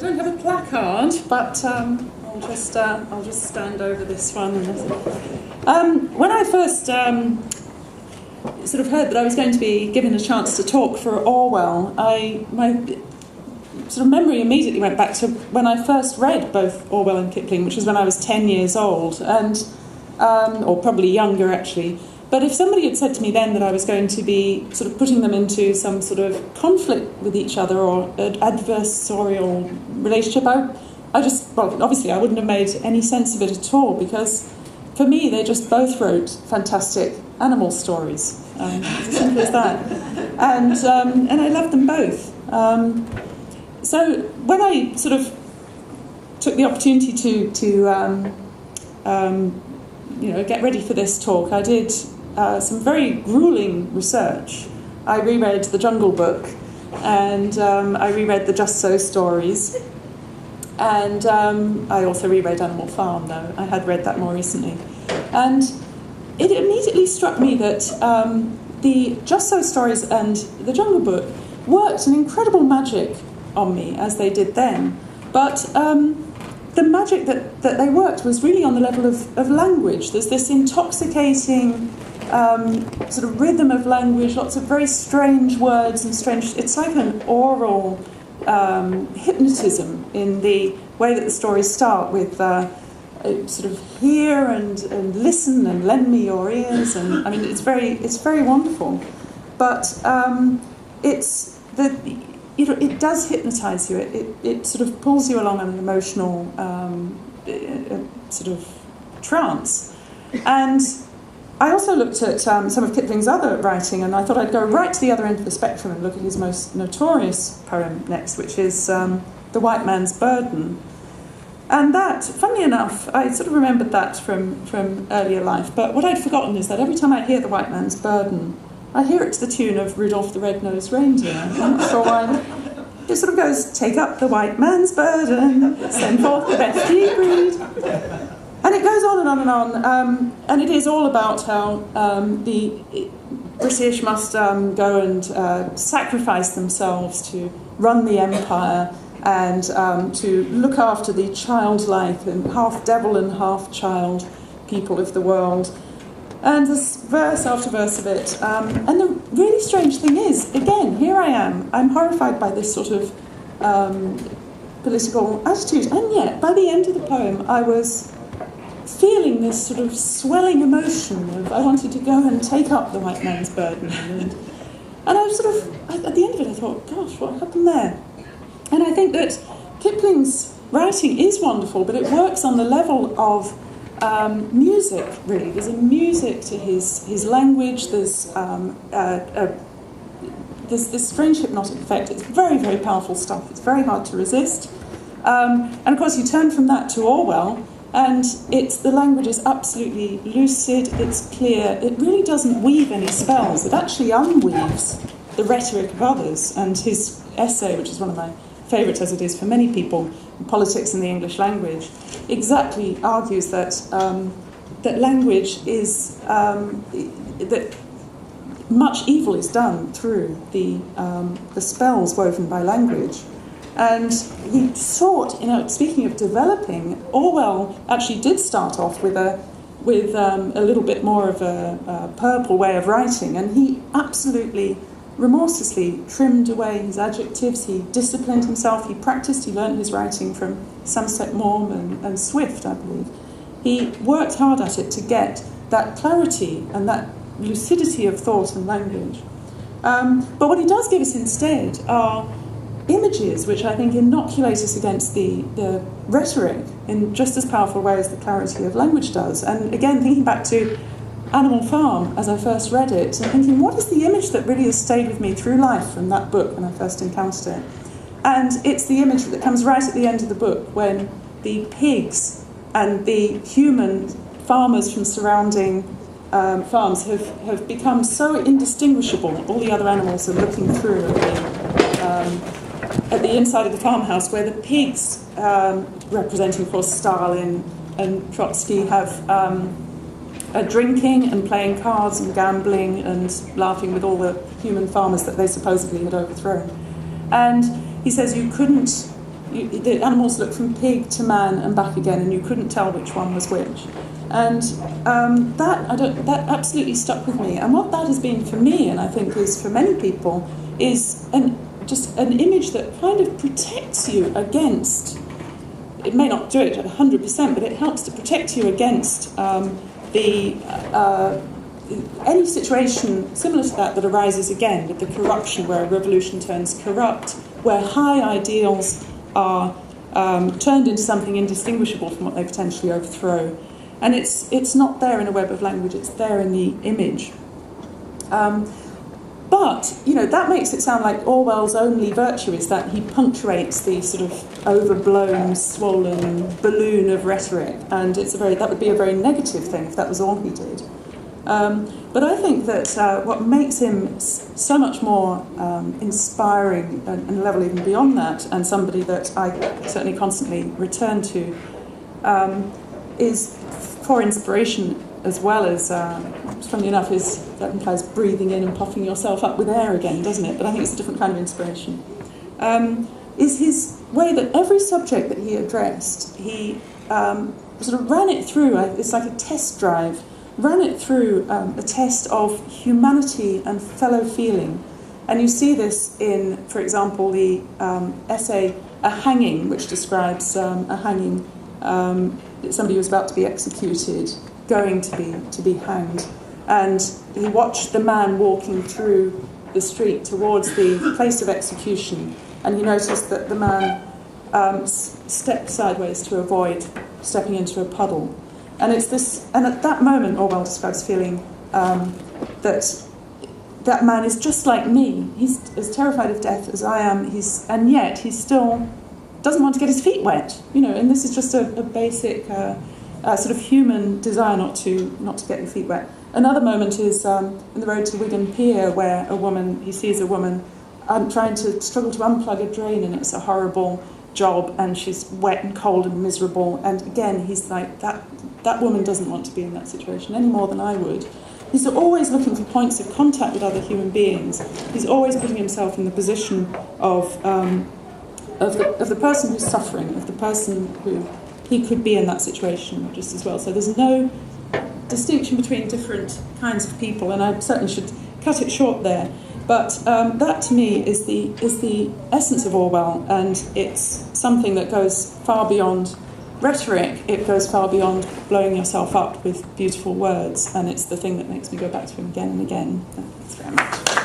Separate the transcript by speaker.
Speaker 1: don't have a placard, but I'll just stand over this one. When I first sort of heard that I was going to be given a chance to talk for Orwell, my sort of memory immediately went back to when I first read both Orwell and Kipling, which was when I was 10 years old, and or probably younger actually. But if somebody had said to me then that I was going to be sort of putting them into some sort of conflict with each other or an adversarial relationship, obviously I wouldn't have made any sense of it at all, because for me they just both wrote fantastic animal stories. It's as simple as that. And I loved them both. So when I sort of took the opportunity to get ready for this talk, I did some very grueling research. I reread The Jungle Book, and I reread the Just So stories, and I also reread Animal Farm, though I had read that more recently. And it immediately struck me that the Just So stories and the Jungle Book worked an incredible magic on me, as they did then. But the magic that they worked was really on the level of language. There's this intoxicating sort of rhythm of language, lots of very strange words and strange... It's like an oral hypnotism in the way that the stories start with sort of hear and listen and lend me your ears. And I mean, it's very wonderful. But it does hypnotise you. It sort of pulls you along on an emotional sort of trance. And I also looked at some of Kipling's other writing, and I thought I'd go right to the other end of the spectrum and look at his most notorious poem next, which is The White Man's Burden. And that, funnily enough, I sort of remembered that from earlier life, but what I'd forgotten is that every time I hear The White Man's Burden, I hear it to the tune of Rudolph the Red-Nosed Reindeer. I'm not sure why. It sort of goes, take up the white man's burden, send forth the best ye breed. And it goes on and on and on. And it is all about how the British must go and sacrifice themselves to run the empire and to look after the childlike and half devil and half child people of the world. And there's verse after verse of it. And the really strange thing is, again, here I am. I'm horrified by this sort of political attitude. And yet, by the end of the poem, I was feeling this sort of swelling emotion of I wanted to go and take up the white man's burden. And I was sort of, at the end of it, I thought, gosh, what happened there? And I think that Kipling's writing is wonderful, but it works on the level of music, really. There's a music to his language. There's this strange hypnotic effect. It's very, very powerful stuff. It's very hard to resist. And of course, you turn from that to Orwell, and the language is absolutely lucid. It's clear. It really doesn't weave any spells. It actually unweaves the rhetoric of others. And his essay, which is one of my favourites, as it is for many people, Politics in the English Language, exactly argues that that language is that much evil is done through the spells woven by language. And he sought, speaking of developing, Orwell actually did start off with a little bit more of a purple way of writing, and he absolutely remorselessly trimmed away his adjectives. He disciplined himself. He practiced. He learned his writing from Somerset Maugham and Swift, I believe. He worked hard at it to get that clarity and that lucidity of thought and language. But what he does give us instead are images which I think inoculate us against the rhetoric in just as powerful a way as the clarity of language does. And again, thinking back to Animal Farm as I first read it, and thinking, what is the image that really has stayed with me through life from that book when I first encountered it? And it's the image that comes right at the end of the book when the pigs and the human farmers from surrounding farms have become so indistinguishable. All the other animals are looking through at the inside of the farmhouse, where the pigs, representing, of course, Stalin and Trotsky, have drinking and playing cards and gambling and laughing with all the human farmers that they supposedly had overthrown. And he says you couldn't the animals look from pig to man and back again, and you couldn't tell which one was which. And that absolutely stuck with me. And what that has been for me, and I think is for many people, is just an image that kind of protects you against. It may not do it at 100%, but it helps to protect you against any situation similar to that arises again, with the corruption, where a revolution turns corrupt, where high ideals are turned into something indistinguishable from what they potentially overthrow. And it's not there in a web of language, it's there in the image. But, that makes it sound like Orwell's only virtue is that he punctuates the sort of overblown, swollen balloon of rhetoric, and that would be a very negative thing if that was all he did. But I think that what makes him so much more inspiring and a level even beyond that, and somebody that I certainly constantly return to, is for inspiration as well as, funnily enough, that implies breathing in and puffing yourself up with air again, doesn't it? But I think it's a different kind of inspiration. Is his way that every subject that he addressed, he sort of ran it through, it's like a test drive, ran it through a test of humanity and fellow feeling. And you see this in, for example, the essay A Hanging, which describes a hanging, somebody who was about to be executed, going to be hanged. And he watched the man walking through the street towards the place of execution, and he noticed that the man stepped sideways to avoid stepping into a puddle. And it's this, and at that moment, Orwell describes feeling that man is just like me. He's as terrified of death as I am. And yet he still doesn't want to get his feet wet. And this is just a basic sort of human desire not to get your feet wet. Another moment is in the road to Wigan Pier, where he sees a woman trying to struggle to unplug a drain, and it's a horrible job, and she's wet and cold and miserable. And again, he's like, that woman doesn't want to be in that situation any more than I would. He's always looking for points of contact with other human beings. He's always putting himself in the position of the person who's suffering, of the person who he could be in that situation just as well. So there's no distinction between different kinds of people, and I certainly should cut it short there. But that to me is the essence of Orwell, and it's something that goes far beyond rhetoric. It goes far beyond blowing yourself up with beautiful words, and it's the thing that makes me go back to him again and again. Thanks very much.